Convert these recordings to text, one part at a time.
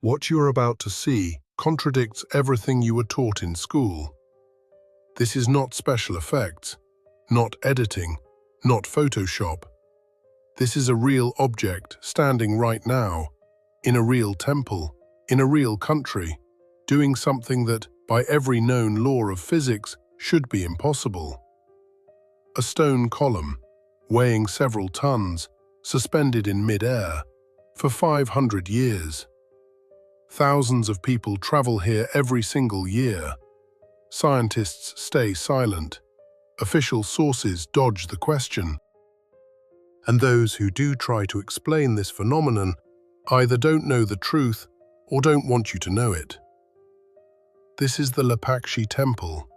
What you are about to see contradicts everything you were taught in school. This is not special effects, not editing, not Photoshop. This is a real object standing right now, in a real temple, in a real country, doing something that, by every known law of physics, should be impossible. A stone column, weighing several tons, suspended in mid-air, for 500 years. Thousands of people travel here every single year. Scientists stay silent. Official sources dodge the question. And those who do try to explain this phenomenon either don't know the truth or don't want you to know it. This is the Lepakshi temple,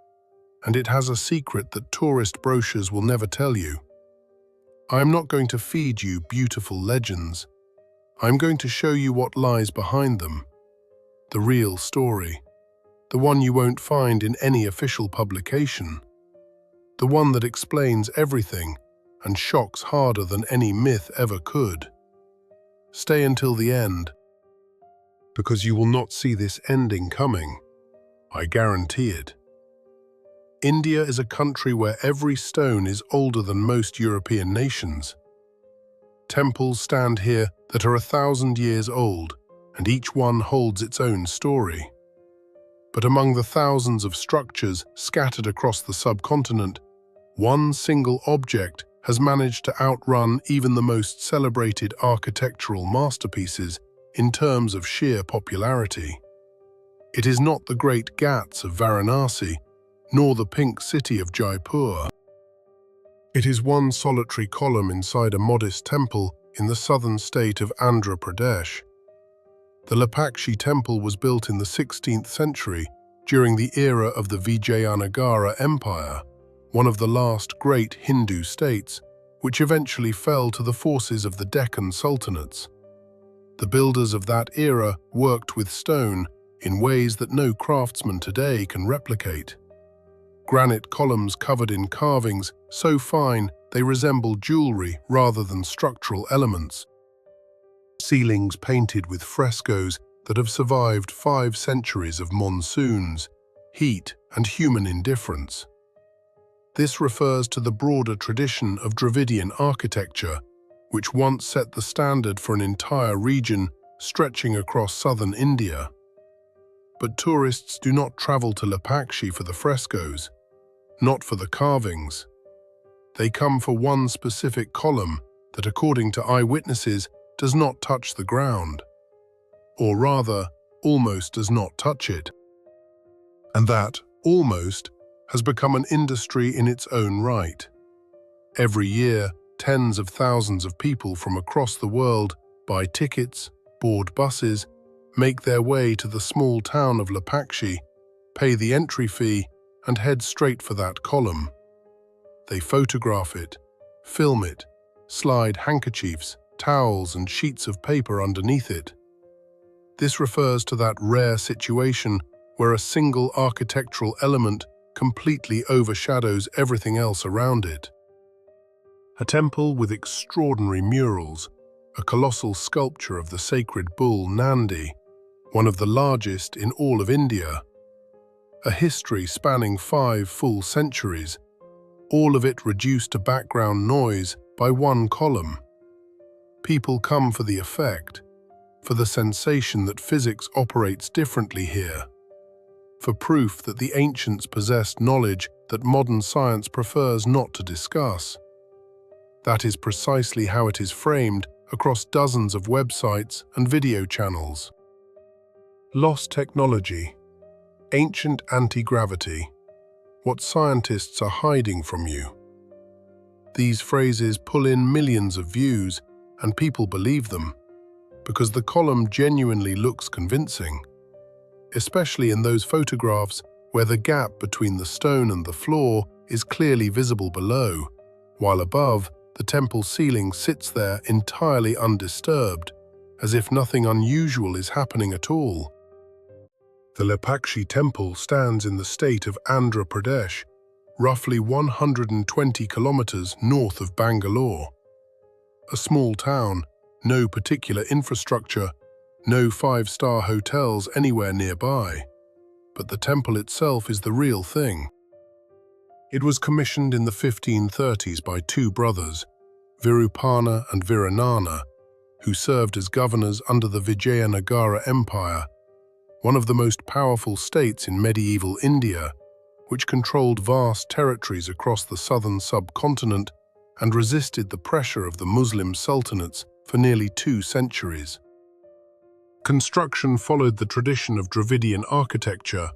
and it has a secret that tourist brochures will never tell you. I am not going to feed you beautiful legends. I'm going to show you what lies behind them. The real story. The one you won't find in any official publication. The one that explains everything and shocks harder than any myth ever could. Stay until the end, because you will not see this ending coming. I guarantee it. India is a country where every stone is older than most European nations. Temples stand here that are 1,000 years old, and each one holds its own story. But among the thousands of structures scattered across the subcontinent, one single object has managed to outrun even the most celebrated architectural masterpieces in terms of sheer popularity. It is not the Great Ghats of Varanasi, nor the Pink City of Jaipur. It is one solitary column inside a modest temple in the southern state of Andhra Pradesh. The Lepakshi temple was built in the 16th century during the era of the Vijayanagara Empire, one of the last great Hindu states, which eventually fell to the forces of the Deccan Sultanates. The builders of that era worked with stone in ways that no craftsman today can replicate. Granite columns covered in carvings so fine they resemble jewelry rather than structural elements. Ceilings painted with frescoes that have survived 5 centuries of monsoons, heat, and human indifference. This refers to the broader tradition of Dravidian architecture, which once set the standard for an entire region stretching across southern India. But tourists do not travel to Lepakshi for the frescoes, not for the carvings. They come for one specific column that, according to eyewitnesses, does not touch the ground, or rather, almost does not touch it. And that, almost, has become an industry in its own right. Every year, tens of thousands of people from across the world buy tickets, board buses, make their way to the small town of Lepakshi, pay the entry fee, and head straight for that column. They photograph it, film it, slide handkerchiefs, towels, and sheets of paper underneath it. This refers to that rare situation where a single architectural element completely overshadows everything else around it. A temple with extraordinary murals, a colossal sculpture of the sacred bull Nandi, one of the largest in all of India. A history spanning 5 full centuries, all of it reduced to background noise by one column. People come for the effect, for the sensation that physics operates differently here, for proof that the ancients possessed knowledge that modern science prefers not to discuss. That is precisely how it is framed across dozens of websites and video channels. Lost technology, ancient anti-gravity, what scientists are hiding from you. These phrases pull in millions of views, and people believe them, because the column genuinely looks convincing, especially in those photographs where the gap between the stone and the floor is clearly visible below, while above, the temple ceiling sits there entirely undisturbed, as if nothing unusual is happening at all. The Lepakshi temple stands in the state of Andhra Pradesh, roughly 120 kilometers north of Bangalore. A small town, no particular infrastructure, No five-star hotels anywhere nearby. But the temple itself is the real thing. It was commissioned in the 1530s by two brothers, Virupana and Viranana, who served as governors under the Vijayanagara Empire, one of the most powerful states in medieval India, which controlled vast territories across the southern subcontinent and resisted the pressure of the Muslim sultanates for nearly 2 centuries. Construction followed the tradition of Dravidian architecture,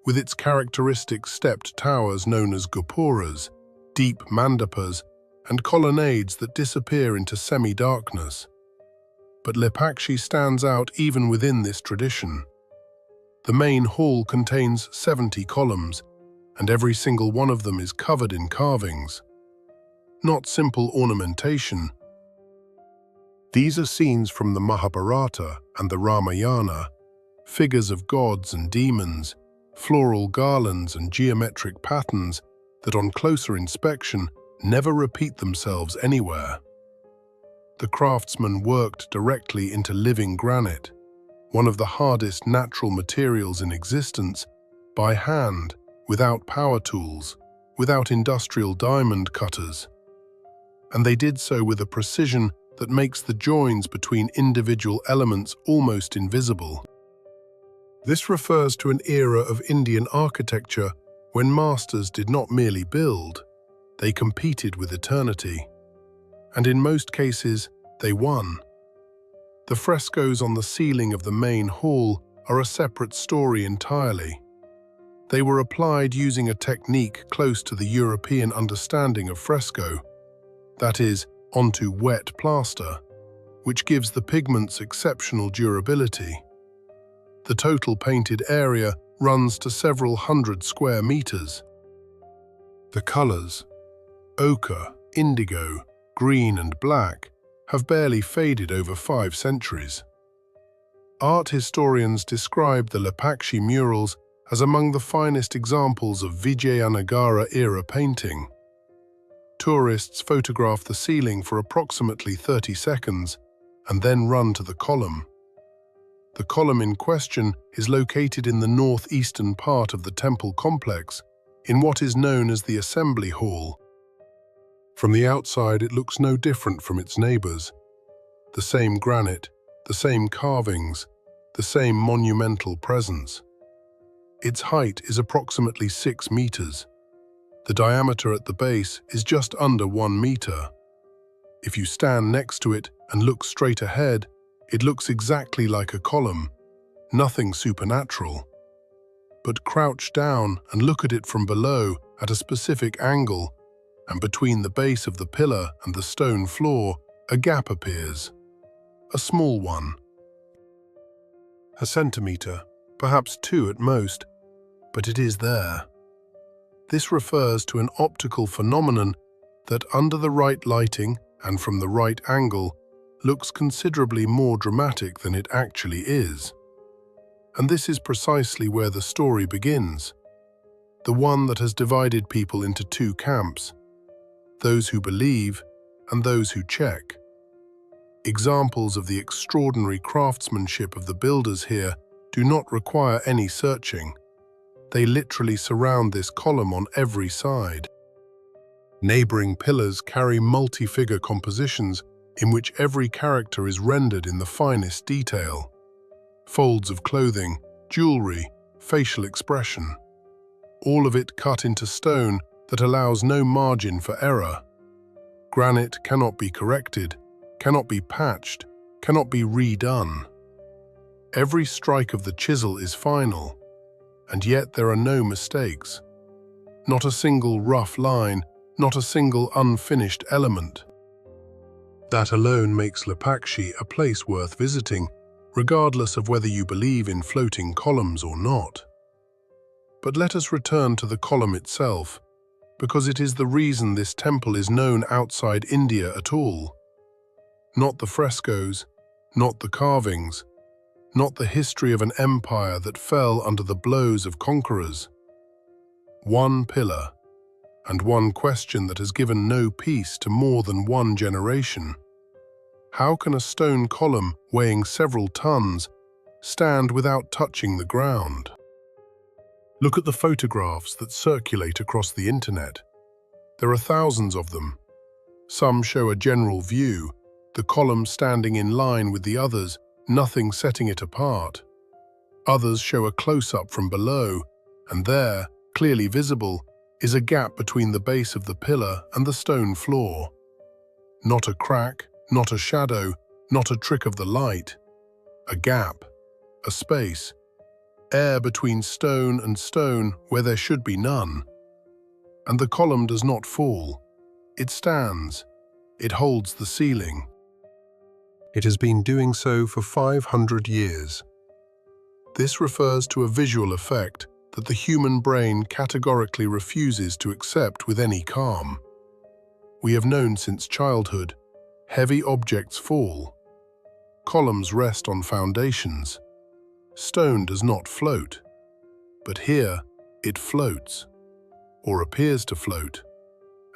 with its characteristic stepped towers known as gopuras, deep mandapas, and colonnades that disappear into semi-darkness. But Lepakshi stands out even within this tradition. The main hall contains 70 columns, and every single one of them is covered in carvings. Not simple ornamentation. These are scenes from the Mahabharata and the Ramayana, figures of gods and demons, floral garlands and geometric patterns that on closer inspection never repeat themselves anywhere. The craftsmen worked directly into living granite, one of the hardest natural materials in existence, by hand, without power tools, without industrial diamond cutters. And they did so with a precision that makes the joins between individual elements almost invisible. This refers to an era of Indian architecture when masters did not merely build, they competed with eternity. And in most cases, they won. The frescoes on the ceiling of the main hall are a separate story entirely. They were applied using a technique close to the European understanding of fresco, that is, onto wet plaster, which gives the pigments exceptional durability. The total painted area runs to several hundred square meters. The colors, ochre, indigo, green and black, have barely faded over 5 centuries. Art historians describe the Lepakshi murals as among the finest examples of Vijayanagara-era painting. Tourists photograph the ceiling for approximately 30 seconds and then run to the column. The column in question is located in the northeastern part of the temple complex, in what is known as the Assembly Hall. From the outside, it looks no different from its neighbors. The same granite, the same carvings, the same monumental presence. Its height is approximately 6 meters. The diameter at the base is just under 1 meter. If you stand next to it and look straight ahead, it looks exactly like a column, nothing supernatural. But crouch down and look at it from below at a specific angle, and between the base of the pillar and the stone floor, a gap appears. A small one. A centimetre, perhaps 2 at most, but it is there. This refers to an optical phenomenon that, under the right lighting and from the right angle, looks considerably more dramatic than it actually is. And this is precisely where the story begins, the one that has divided people into 2 camps, those who believe and those who check. Examples of the extraordinary craftsmanship of the builders here do not require any searching. They literally surround this column on every side. Neighboring pillars carry multi-figure compositions in which every character is rendered in the finest detail. Folds of clothing, jewelry, facial expression. All of it cut into stone that allows no margin for error. Granite cannot be corrected, cannot be patched, cannot be redone. Every strike of the chisel is final, and yet there are no mistakes. Not a single rough line, not a single unfinished element. That alone makes Lepakshi a place worth visiting, regardless of whether you believe in floating columns or not. But let us return to the column itself, because it is the reason this temple is known outside India at all. Not the frescoes, not the carvings, not the history of an empire that fell under the blows of conquerors. One pillar, and one question that has given no peace to more than one generation. How can a stone column weighing several tons stand without touching the ground. Look at the photographs that circulate across the internet. There are thousands of them. Some show a general view, the column standing in line with the others, nothing setting it apart. Others show a close-up from below, and there, clearly visible, is a gap between the base of the pillar and the stone floor. Not a crack, not a shadow, not a trick of the light. A gap, a space, air between stone and stone where there should be none. And the column does not fall. It stands. It holds the ceiling. It has been doing so for 500 years. This refers to a visual effect that the human brain categorically refuses to accept with any calm. We have known since childhood, heavy objects fall. Columns rest on foundations. Stone does not float. But here, it floats, or appears to float.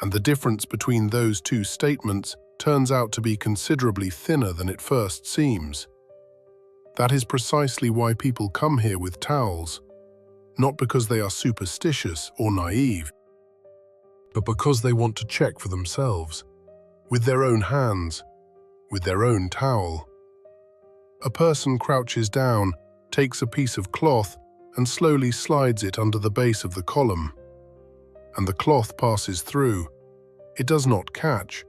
And the difference between those two statements turns out to be considerably thinner than it first seems. That is precisely why people come here with towels, not because they are superstitious or naive, but because they want to check for themselves, with their own hands, with their own towel. A person crouches down, takes a piece of cloth, and slowly slides it under the base of the column. And the cloth passes through. It does not catch.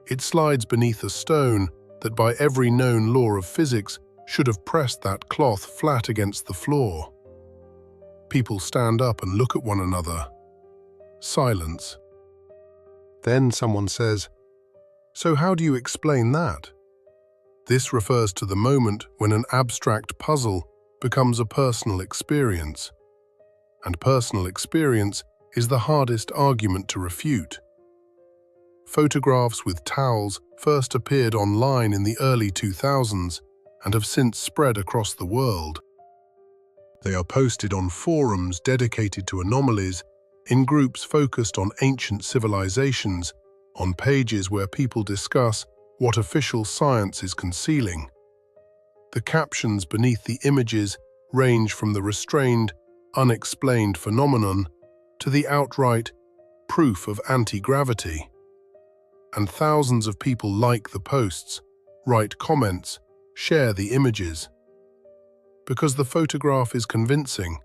It slides beneath a stone that by every known law of physics should have pressed that cloth flat against the floor. People stand up and look at one another. Silence. Then someone says, "So how do you explain that?" This refers to the moment when an abstract puzzle becomes a personal experience. And personal experience is the hardest argument to refute. Photographs with towels first appeared online in the early 2000s and have since spread across the world. They are posted on forums dedicated to anomalies, in groups focused on ancient civilizations, on pages where people discuss what official science is concealing. The captions beneath the images range from the restrained, unexplained phenomenon to the outright proof of anti-gravity. And thousands of people like the posts, write comments, share the images. Because the photograph is convincing,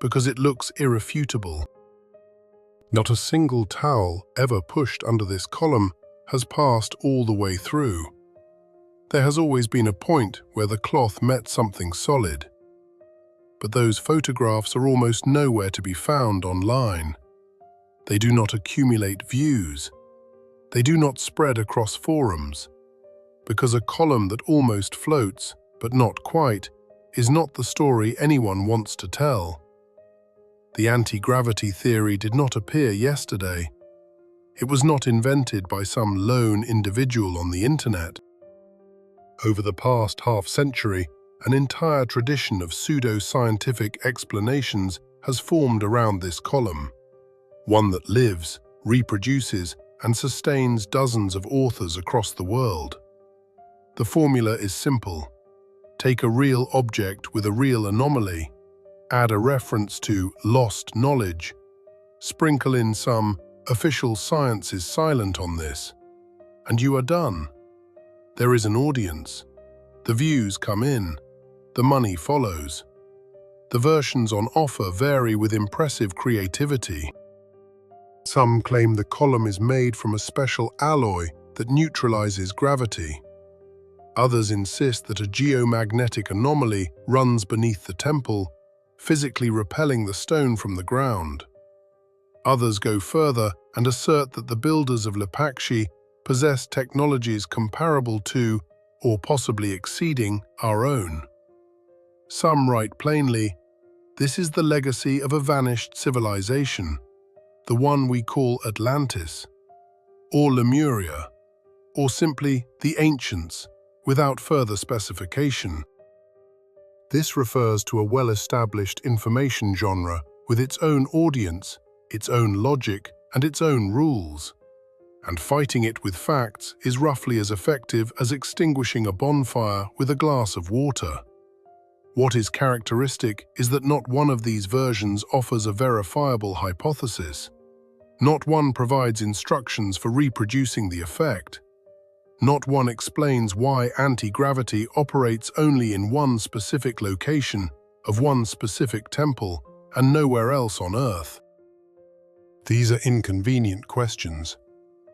because it looks irrefutable. Not a single towel ever pushed under this column has passed all the way through. There has always been a point where the cloth met something solid. But those photographs are almost nowhere to be found online. They do not accumulate views. They do not spread across forums. Because a column that almost floats, but not quite, is not the story anyone wants to tell. The anti-gravity theory did not appear yesterday. It was not invented by some lone individual on the internet. Over the past half-century, an entire tradition of pseudoscientific explanations has formed around this column, one that lives, reproduces, and sustains dozens of authors across the world. The formula is simple. Take a real object with a real anomaly, add a reference to lost knowledge, sprinkle in some official science is silent on this, and you are done. There is an audience. The views come in. The money follows. The versions on offer vary with impressive creativity. Some claim the column is made from a special alloy that neutralizes gravity. Others insist that a geomagnetic anomaly runs beneath the temple, physically repelling the stone from the ground. Others go further and assert that the builders of Lepakshi possess technologies comparable to, or possibly exceeding, our own. Some write plainly, this is the legacy of a vanished civilization, the one we call Atlantis, or Lemuria, or simply the ancients, without further specification. This refers to a well-established information genre with its own audience, its own logic, and its own rules. And fighting it with facts is roughly as effective as extinguishing a bonfire with a glass of water. What is characteristic is that not one of these versions offers a verifiable hypothesis. Not one provides instructions for reproducing the effect. Not one explains why anti-gravity operates only in one specific location of one specific temple and nowhere else on Earth. These are inconvenient questions,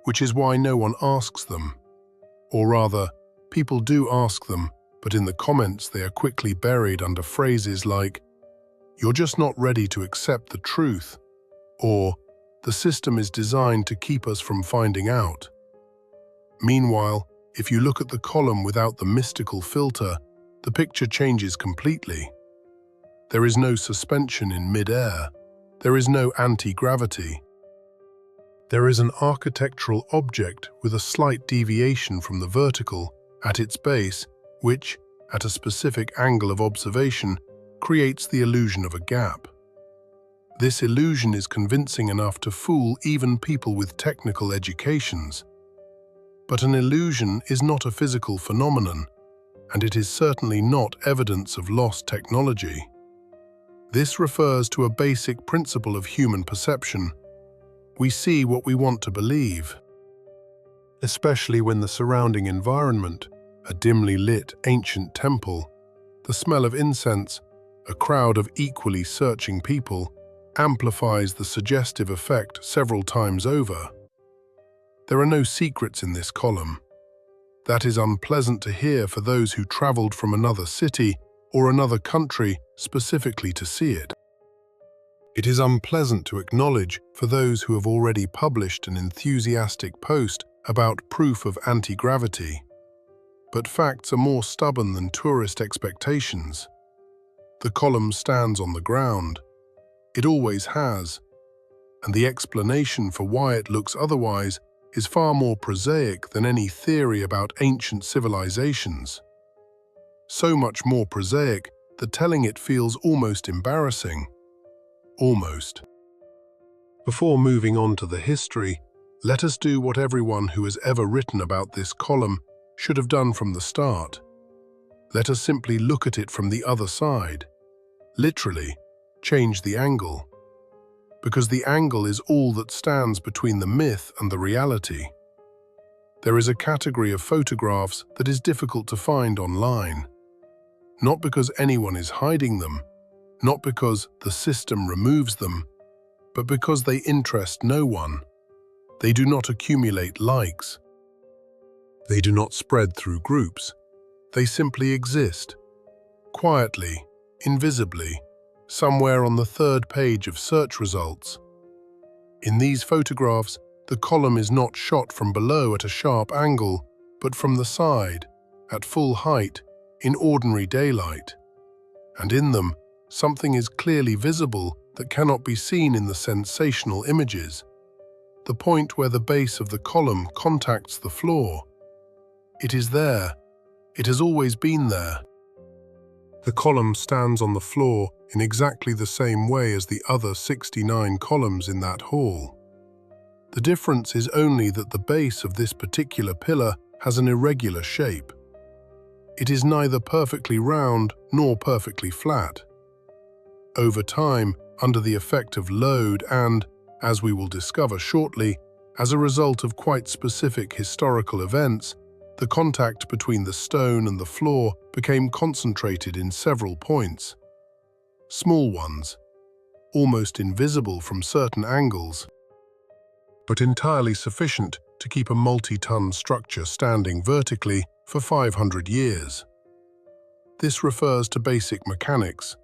which is why no one asks them. Or rather, people do ask them, but in the comments they are quickly buried under phrases like, "You're just not ready to accept the truth," or "The system is designed to keep us from finding out." Meanwhile, if you look at the column without the mystical filter, the picture changes completely. There is no suspension in mid-air. There is no anti-gravity. There is an architectural object with a slight deviation from the vertical at its base, which, at a specific angle of observation, creates the illusion of a gap. This illusion is convincing enough to fool even people with technical educations. But an illusion is not a physical phenomenon, and it is certainly not evidence of lost technology. This refers to a basic principle of human perception. We see what we want to believe. Especially when the surrounding environment, a dimly lit ancient temple, the smell of incense, a crowd of equally searching people, amplifies the suggestive effect several times over. There are no secrets in this column. That is unpleasant to hear for those who traveled from another city or another country specifically to see it. It is unpleasant to acknowledge for those who have already published an enthusiastic post about proof of anti-gravity. But facts are more stubborn than tourist expectations. The column stands on the ground. It always has. And the explanation for why it looks otherwise is far more prosaic than any theory about ancient civilizations. So much more prosaic that telling it feels almost embarrassing. Almost. Before moving on to the history, let us do what everyone who has ever written about this column should have done from the start. Let us simply look at it from the other side. Literally, change the angle. Because the angle is all that stands between the myth and the reality. There is a category of photographs that is difficult to find online. Not because anyone is hiding them, not because the system removes them, but because they interest no one. They do not accumulate likes. They do not spread through groups. They simply exist, quietly, invisibly, somewhere on the third page of search results. In these photographs, the column is not shot from below at a sharp angle, but from the side, at full height, in ordinary daylight. And in them, something is clearly visible that cannot be seen in the sensational images. The point where the base of the column contacts the floor. It is there. It has always been there. The column stands on the floor in exactly the same way as the other 69 columns in that hall. The difference is only that the base of this particular pillar has an irregular shape. It is neither perfectly round nor perfectly flat. Over time, under the effect of load and, as we will discover shortly, as a result of quite specific historical events, the contact between the stone and the floor became concentrated in several points. Small ones, almost invisible from certain angles, but entirely sufficient to keep a multi-ton structure standing vertically for 500 years. This refers to basic mechanics.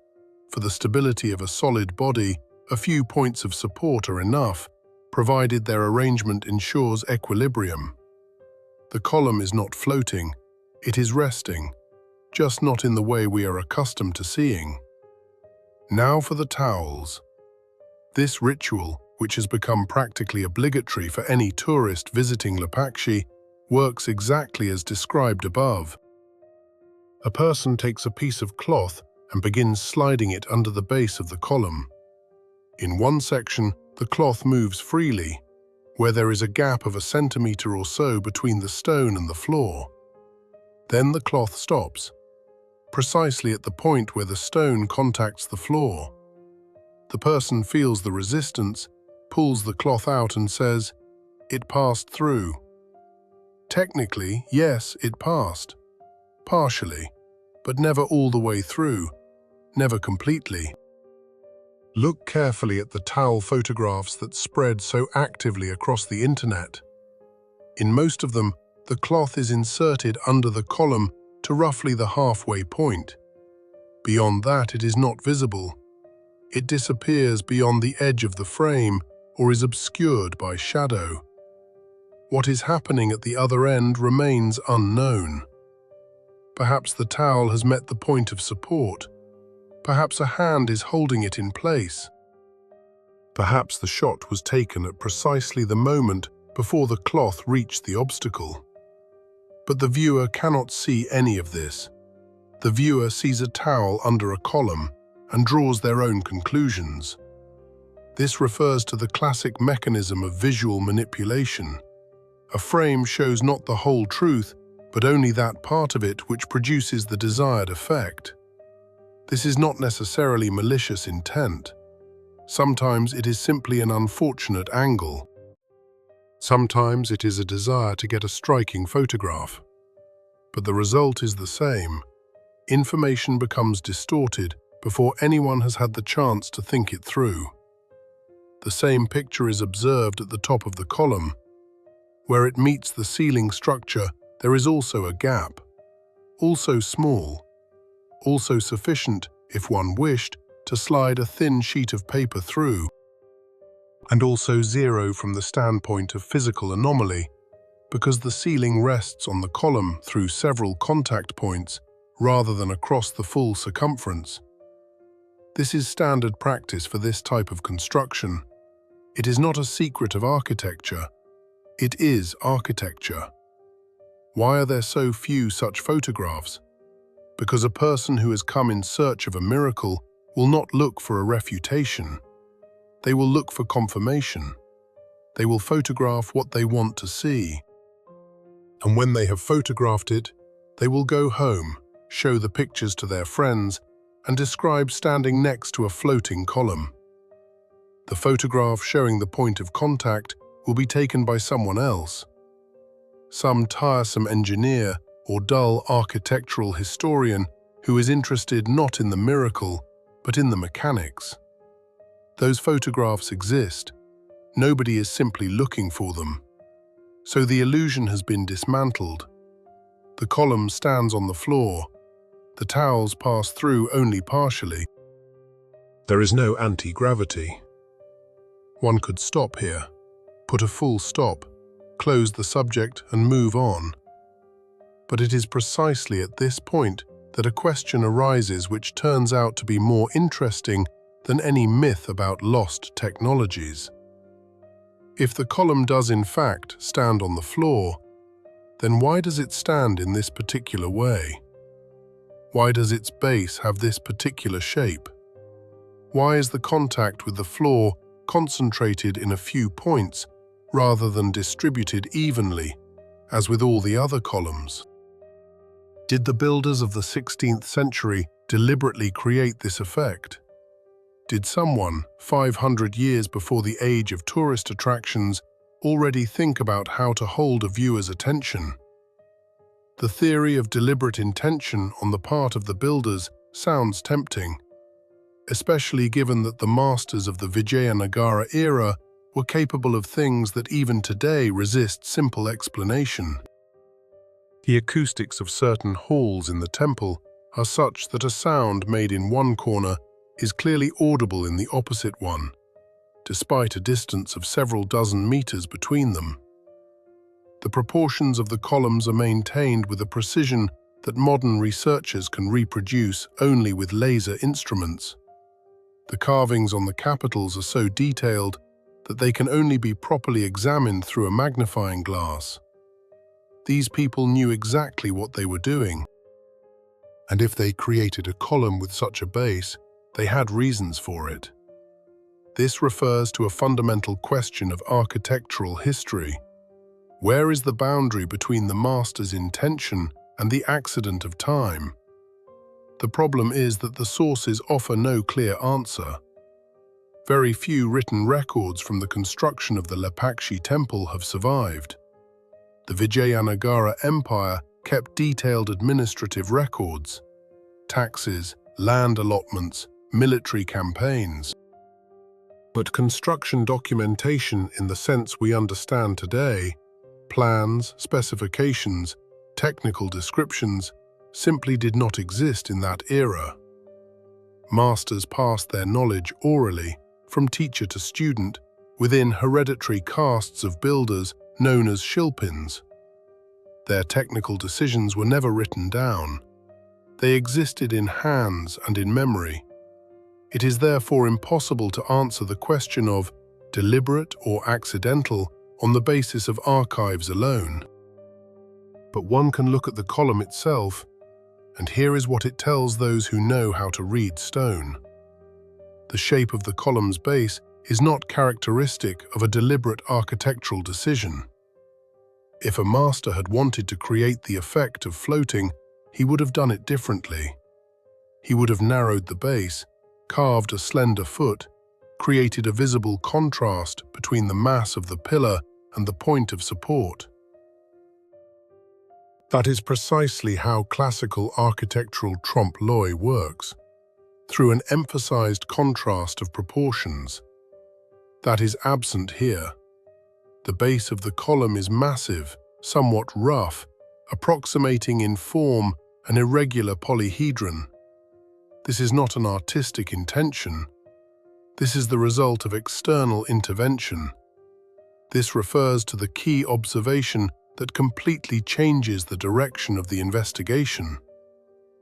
For the stability of a solid body, a few points of support are enough, provided their arrangement ensures equilibrium. The column is not floating, it is resting, just not in the way we are accustomed to seeing. Now for the towels. This ritual, which has become practically obligatory for any tourist visiting Lepakshi, works exactly as described above. A person takes a piece of cloth and begins sliding it under the base of the column. In one section, the cloth moves freely, where there is a gap of 1 centimetre or so between the stone and the floor. Then the cloth stops. precisely at the point where the stone contacts the floor. The person feels the resistance, pulls the cloth out and says, "It passed through." Technically, yes, it passed. Partially, but never all the way through, never completely. Look carefully at the towel photographs that spread so actively across the internet. In most of them, the cloth is inserted under the column to roughly the halfway point. Beyond that, it is not visible. It disappears beyond the edge of the frame or is obscured by shadow. What is happening at the other end remains unknown. Perhaps the towel has met the point of support. Perhaps a hand is holding it in place. Perhaps the shot was taken at precisely the moment before the cloth reached the obstacle. But the viewer cannot see any of this. The viewer sees a towel under a column and draws their own conclusions. This refers to the classic mechanism of visual manipulation. A frame shows not the whole truth, but only that part of it which produces the desired effect. This is not necessarily malicious intent. Sometimes it is simply an unfortunate angle. Sometimes it is a desire to get a striking photograph. But the result is the same. Information becomes distorted before anyone has had the chance to think it through. The same picture is observed at the top of the column. Where it meets the ceiling structure, there is also a gap, also small, also sufficient, if one wished, to slide a thin sheet of paper through, and also zero from the standpoint of physical anomaly, because the ceiling rests on the column through several contact points rather than across the full circumference. This is standard practice for this type of construction. It is not a secret of architecture. It is architecture. Why are there so few such photographs? Because a person who has come in search of a miracle will not look for a refutation. They will look for confirmation. They will photograph what they want to see. And when they have photographed it, they will go home, show the pictures to their friends, and describe standing next to a floating column. The photograph showing the point of contact will be taken by someone else. Some tiresome engineer or dull architectural historian who is interested not in the miracle, but in the mechanics. Those photographs exist. Nobody is simply looking for them. So the illusion has been dismantled. The column stands on the floor. The towels pass through only partially. There is no anti-gravity. One could stop here, put a full stop, close the subject and move on. But it is precisely at this point that a question arises which turns out to be more interesting than any myth about lost technologies. If the column does in fact stand on the floor, then why does it stand in this particular way? Why does its base have this particular shape? Why is the contact with the floor concentrated in a few points rather than distributed evenly, as with all the other columns? Did the builders of the 16th century deliberately create this effect? Did someone, 500 years before the age of tourist attractions, already think about how to hold a viewer's attention? The theory of deliberate intention on the part of the builders sounds tempting, especially given that the masters of the Vijayanagara era were capable of things that even today resist simple explanation. The acoustics of certain halls in the temple are such that a sound made in one corner is clearly audible in the opposite one, despite a distance of several dozen meters between them. The proportions of the columns are maintained with a precision that modern researchers can reproduce only with laser instruments. The carvings on the capitals are so detailed that they can only be properly examined through a magnifying glass. These people knew exactly what they were doing. And if they created a column with such a base, they had reasons for it. This refers to a fundamental question of architectural history. Where is the boundary between the master's intention and the accident of time? The problem is that the sources offer no clear answer. Very few written records from the construction of the Lepakshi temple have survived. The Vijayanagara Empire kept detailed administrative records, taxes, land allotments, military campaigns. But construction documentation in the sense we understand today, plans, specifications, technical descriptions, simply did not exist in that era. Masters passed their knowledge orally, from teacher to student, within hereditary castes of builders known as shilpins. Their technical decisions were never written down. They existed in hands and in memory. It is therefore impossible to answer the question of deliberate or accidental on the basis of archives alone. But one can look at the column itself, and here is what it tells those who know how to read stone. The shape of the column's base is not characteristic of a deliberate architectural decision. If a master had wanted to create the effect of floating, he would have done it differently. He would have narrowed the base, carved a slender foot, created a visible contrast between the mass of the pillar and the point of support. That is precisely how classical architectural trompe-l'oeil works, through an emphasized contrast of proportions. That is absent here. The base of the column is massive, somewhat rough, approximating in form an irregular polyhedron. This is not an artistic intention. This is the result of external intervention. This refers to the key observation that completely changes the direction of the investigation.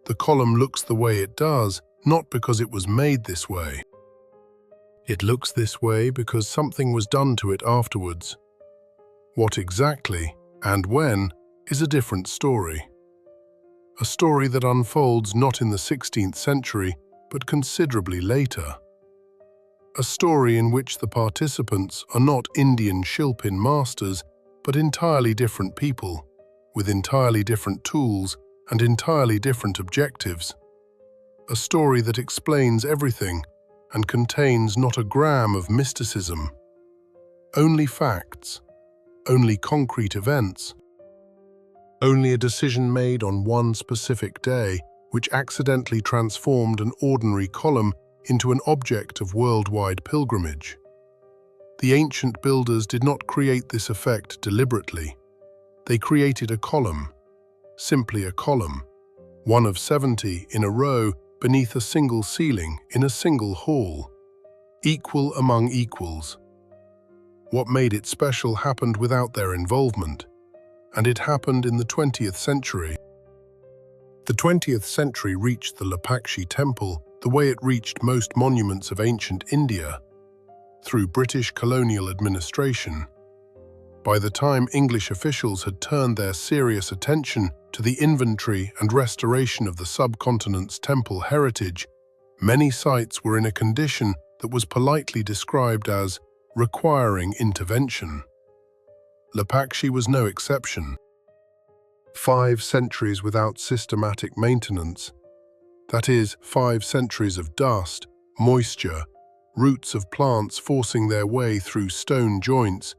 The column looks the way it does, not because it was made this way. It looks this way because something was done to it afterwards. What exactly, and when, is a different story. A story that unfolds not in the 16th century, but considerably later. A story in which the participants are not Indian shilpin masters, but entirely different people, with entirely different tools and entirely different objectives. A story that explains everything and contains not a gram of mysticism. Only facts, only concrete events, only a decision made on one specific day which accidentally transformed an ordinary column into an object of worldwide pilgrimage. The ancient builders did not create this effect deliberately. They created a column, simply a column, one of 70 in a row beneath a single ceiling in a single hall, equal among equals. What made it special happened without their involvement, and it happened in the 20th century. The 20th century reached the Lepakshi temple the way it reached most monuments of ancient India, through British colonial administration. By the time English officials had turned their serious attention to the inventory and restoration of the subcontinent's temple heritage, many sites were in a condition that was politely described as requiring intervention. Lepakshi was no exception. 5 centuries without systematic maintenance, that is, 5 centuries of dust, moisture, roots of plants forcing their way through stone joints,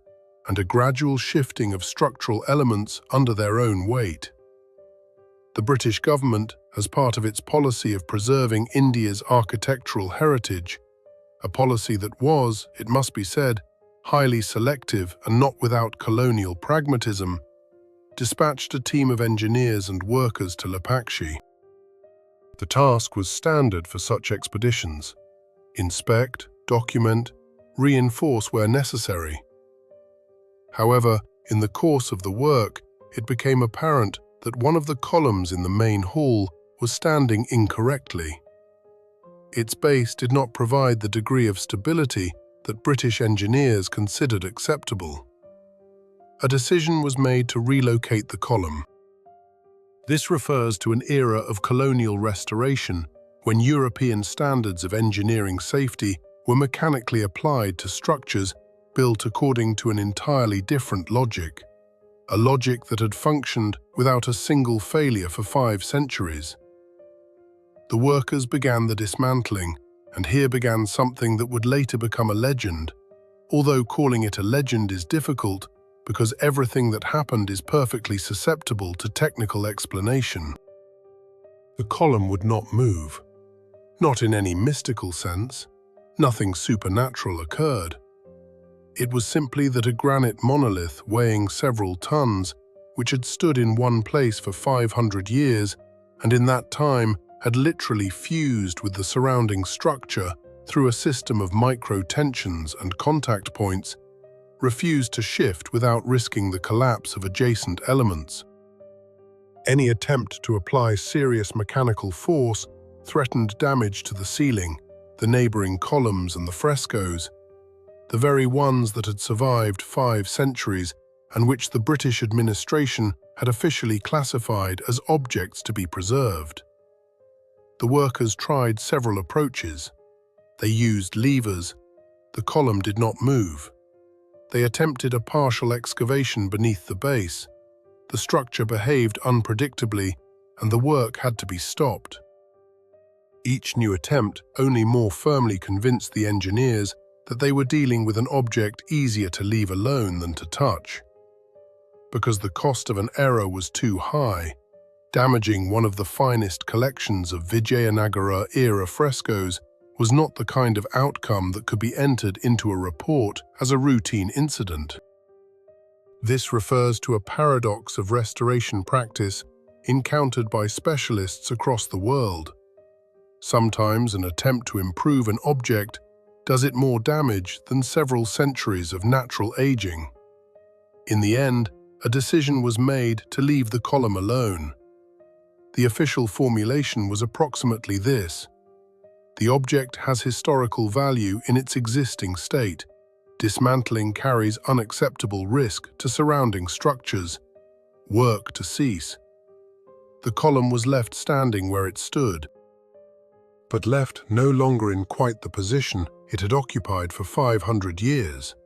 and a gradual shifting of structural elements under their own weight. The British government, as part of its policy of preserving India's architectural heritage, a policy that was, it must be said, highly selective and not without colonial pragmatism, dispatched a team of engineers and workers to Lepakshi. The task was standard for such expeditions: inspect, document, reinforce where necessary. However, in the course of the work, it became apparent that one of the columns in the main hall was standing incorrectly. Its base did not provide the degree of stability that British engineers considered acceptable. A decision was made to relocate the column. This refers to an era of colonial restoration when European standards of engineering safety were mechanically applied to structures built according to an entirely different logic, a logic that had functioned without a single failure for 5 centuries. The workers began the dismantling, and here began something that would later become a legend, although calling it a legend is difficult because everything that happened is perfectly susceptible to technical explanation. The column would not move. Not in any mystical sense. Nothing supernatural occurred. It was simply that a granite monolith weighing several tons, which had stood in one place for 500 years, and in that time had literally fused with the surrounding structure through a system of micro-tensions and contact points, refused to shift without risking the collapse of adjacent elements. Any attempt to apply serious mechanical force threatened damage to the ceiling, the neighboring columns and the frescoes, the very ones that had survived 5 centuries and which the British administration had officially classified as objects to be preserved. The workers tried several approaches. They used levers. The column did not move. They attempted a partial excavation beneath the base. The structure behaved unpredictably, and the work had to be stopped. Each new attempt only more firmly convinced the engineers that they were dealing with an object easier to leave alone than to touch. Because the cost of an error was too high, damaging one of the finest collections of Vijayanagara-era frescoes was not the kind of outcome that could be entered into a report as a routine incident. This refers to a paradox of restoration practice encountered by specialists across the world. Sometimes an attempt to improve an object does it more damage than several centuries of natural aging. In the end, a decision was made to leave the column alone. The official formulation was approximately this: the object has historical value in its existing state. Dismantling carries unacceptable risk to surrounding structures. Work to cease. The column was left standing where it stood, but left no longer in quite the position it had occupied for 500 years.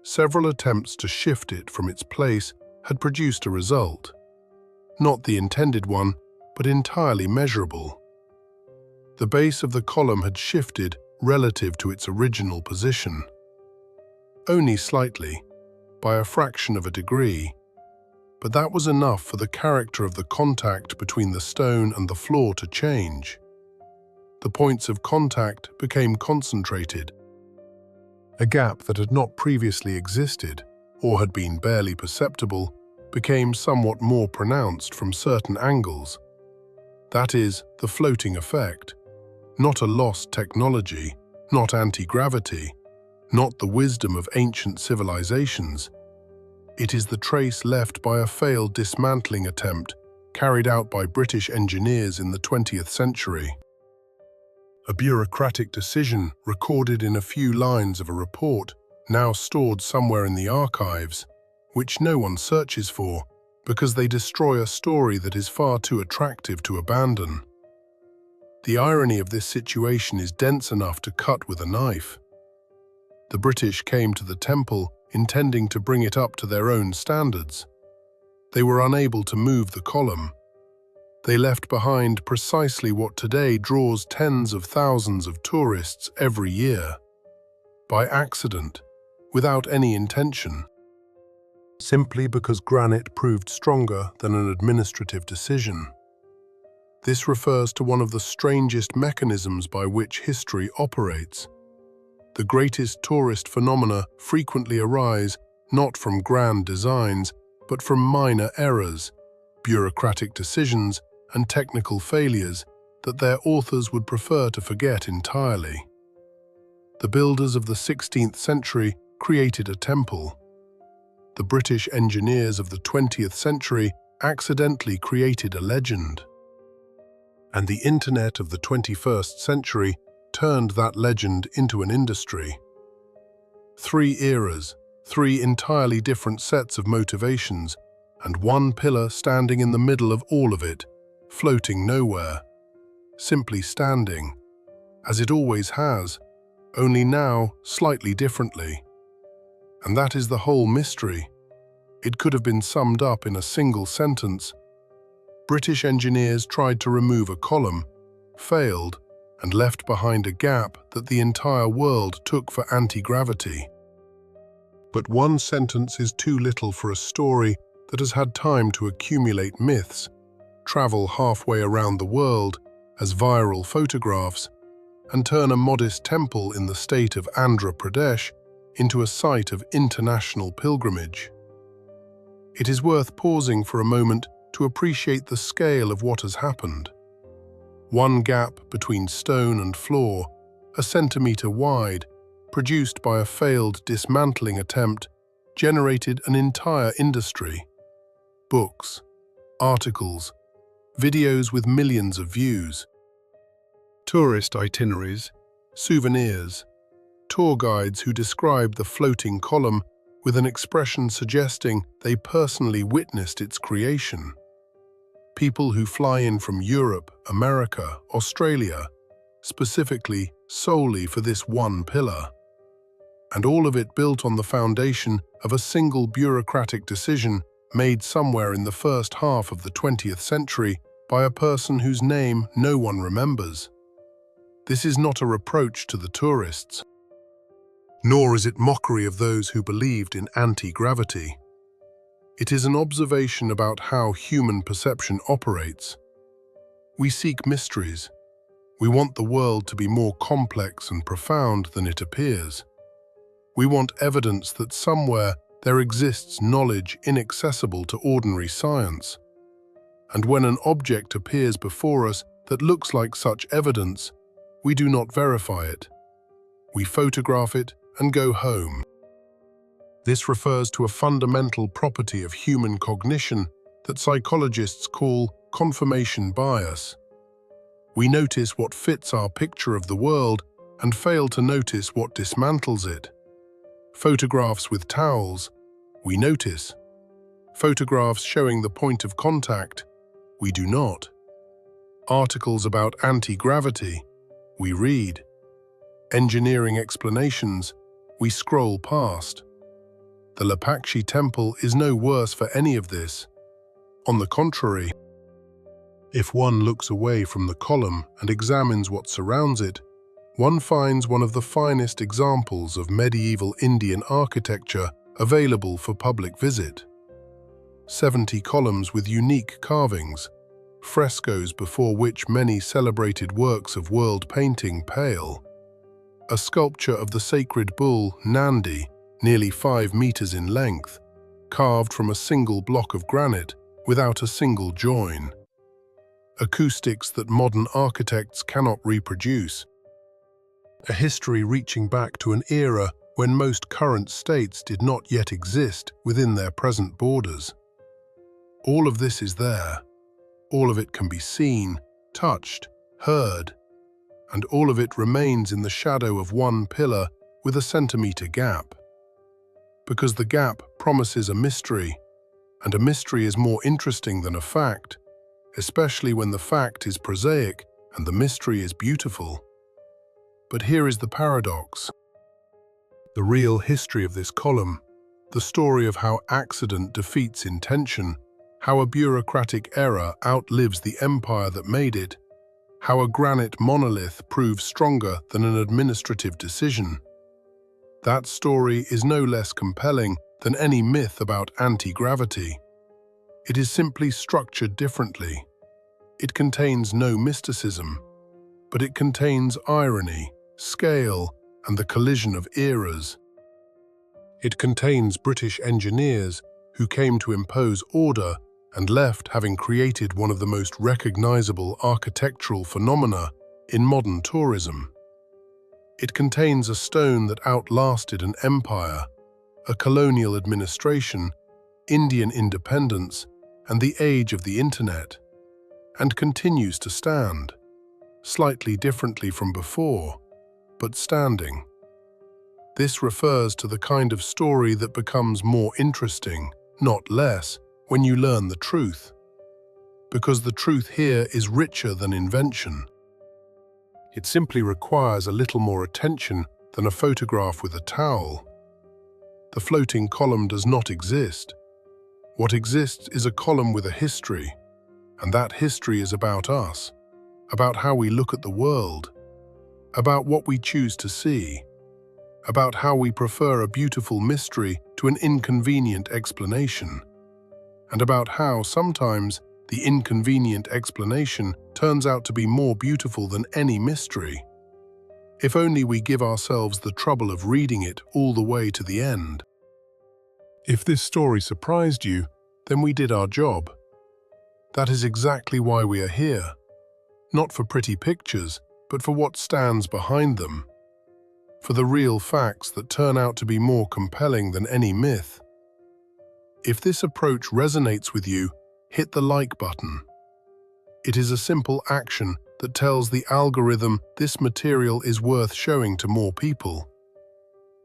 Several attempts to shift it from its place had produced a result. Not the intended one, but entirely measurable. The base of the column had shifted relative to its original position. Only slightly, by a fraction of a degree, but that was enough for the character of the contact between the stone and the floor to change. The points of contact became concentrated. A gap that had not previously existed, or had been barely perceptible, became somewhat more pronounced from certain angles. That is, the floating effect. Not a lost technology, not anti-gravity, not the wisdom of ancient civilizations. It is the trace left by a failed dismantling attempt carried out by British engineers in the 20th century. A bureaucratic decision recorded in a few lines of a report, now stored somewhere in the archives, which no one searches for because they destroy a story that is far too attractive to abandon. The irony of this situation is dense enough to cut with a knife. The British came to the temple intending to bring it up to their own standards. They were unable to move the column. They left behind precisely what today draws tens of thousands of tourists every year. By accident, without any intention. Simply because granite proved stronger than an administrative decision. This refers to one of the strangest mechanisms by which history operates. The greatest tourist phenomena frequently arise not from grand designs, but from minor errors, bureaucratic decisions, and technical failures that their authors would prefer to forget entirely. The builders of the 16th century created a temple. The British engineers of the 20th century accidentally created a legend. And the internet of the 21st century turned that legend into an industry. 3 eras, 3 entirely different sets of motivations, and one pillar standing in the middle of all of it, floating nowhere, simply standing, as it always has, only now slightly differently. And that is the whole mystery. It could have been summed up in a single sentence. British engineers tried to remove a column. failed, and left behind a gap that the entire world took for anti-gravity. But one sentence is too little for a story that has had time to accumulate myths, travel halfway around the world as viral photographs, and turn a modest temple in the state of Andhra Pradesh into a site of international pilgrimage. It is worth pausing for a moment to appreciate the scale of what has happened. One gap between stone and floor, a centimetre wide, produced by a failed dismantling attempt, generated an entire industry. Books, articles, videos with millions of views. Tourist itineraries, souvenirs, tour guides who describe the floating column with an expression suggesting they personally witnessed its creation. People who fly in from Europe, America, Australia, specifically solely for this one pillar. And all of it built on the foundation of a single bureaucratic decision made somewhere in the first half of the 20th century by a person whose name no one remembers. This is not a reproach to the tourists, nor is it mockery of those who believed in anti-gravity. It is an observation about how human perception operates. We seek mysteries. We want the world to be more complex and profound than it appears. We want evidence that somewhere there exists knowledge inaccessible to ordinary science. And when an object appears before us that looks like such evidence, we do not verify it. We photograph it and go home. This refers to a fundamental property of human cognition that psychologists call confirmation bias. We notice what fits our picture of the world and fail to notice what dismantles it. Photographs with towels, we notice. Photographs showing the point of contact, we do not. Articles about anti-gravity, we read. Engineering explanations, we scroll past. The Lepakshi temple is no worse for any of this. On the contrary, if one looks away from the column and examines what surrounds it, one finds one of the finest examples of medieval Indian architecture available for public visit. 70 columns with unique carvings, frescoes before which many celebrated works of world painting pale. A sculpture of the sacred bull, Nandi, nearly 5 meters in length, carved from a single block of granite without a single join. Acoustics that modern architects cannot reproduce. A history reaching back to an era when most current states did not yet exist within their present borders. All of this is there. All of it can be seen, touched, heard, and all of it remains in the shadow of one pillar with a centimetre gap. Because the gap promises a mystery, and a mystery is more interesting than a fact, especially when the fact is prosaic and the mystery is beautiful. But here is the paradox. The real history of this column, the story of how accident defeats intention, how a bureaucratic error outlives the empire that made it, how a granite monolith proves stronger than an administrative decision. That story is no less compelling than any myth about anti-gravity. It is simply structured differently. It contains no mysticism, but it contains irony, scale, and the collision of eras. It contains British engineers who came to impose order and left having created one of the most recognizable architectural phenomena in modern tourism. It contains a stone that outlasted an empire, a colonial administration, Indian independence, and the age of the internet, and continues to stand, slightly differently from before, but standing. This refers to the kind of story that becomes more interesting, not less, when you learn the truth. Because the truth here is richer than invention. It simply requires a little more attention than a photograph with a towel. The floating column does not exist. What exists is a column with a history, and that history is about us. about how we look at the world, about what we choose to see, about how we prefer a beautiful mystery to an inconvenient explanation, and about how sometimes the inconvenient explanation turns out to be more beautiful than any mystery. If only we give ourselves the trouble of reading it all the way to the end. If this story surprised you, then we did our job. That is exactly why we are here. Not for pretty pictures, but for what stands behind them. For the real facts that turn out to be more compelling than any myth. If this approach resonates with you, hit the like button. It is a simple action that tells the algorithm this material is worth showing to more people.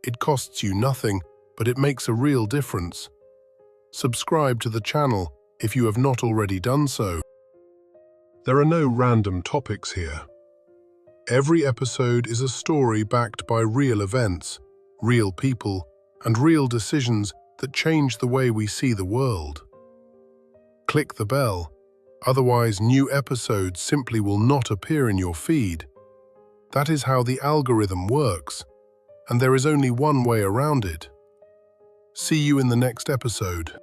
It costs you nothing, but it makes a real difference. Subscribe to the channel if you have not already done so. There are no random topics here. Every episode is a story backed by real events, real people, and real decisions that change the way we see the world. Click the bell, otherwise new episodes simply will not appear in your feed. That is how the algorithm works, and there is only one way around it. See you in the next episode.